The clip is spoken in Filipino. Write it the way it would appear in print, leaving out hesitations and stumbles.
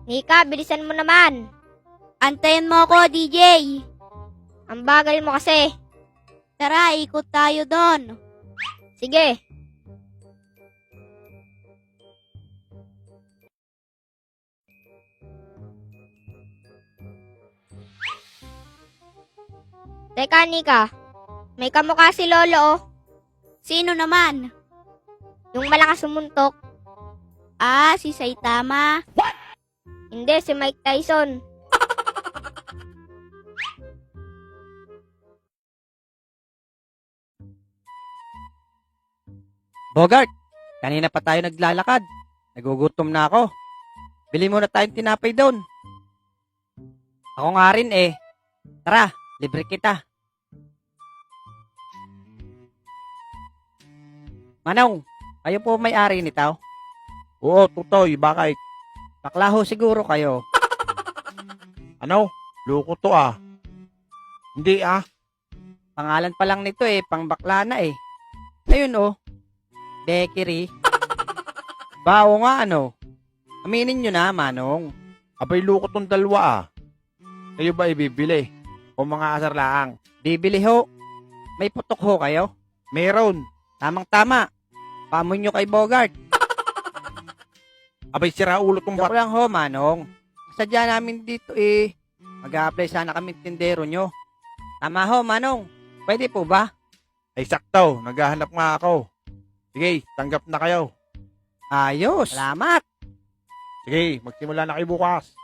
Nika, bilisan mo naman. Antayin mo ako, DJ. Ang bagal mo kasi. Tara, ikot tayo doon. Sige. Teka, Nika. May kamukha si Lolo, oh. Sino naman? Yung malakas sumuntok. Ah, si Saitama. Hindi, si Mike Tyson. Bogart, kanina pa tayo naglalakad. Nagugutom na ako. Bili muna tayong tinapay doon. Ako nga rin eh. Tara, libre kita. Manong, kayo po may-ari nito? Oo, tutoy, bakit? Bakla ho siguro kayo. Ano? Loko to ah. Hindi ah. Pangalan pa lang nito eh, pang bakla na eh. Ayun oh, bakery. Bao nga ano. Aminin nyo na, Manong. Abay loko tong dalawa ah. Kayo ba ibibili? O mga asar laang? Bibili ho. May putok ho kayo? Meron. Tamang-tama. Pamoy nyo kay Bogart. Abay sira ulo tong Joke bat. lang ho, Manong. Sadya namin dito eh. Mag-a-apply sana kami tindero nyo. Tama ho, Manong. Pwede po ba? Ay sakto, naghahanap nga ako. Sige, tanggap na kayo. Ayos. Salamat. Sige, magsimula na kayo bukas.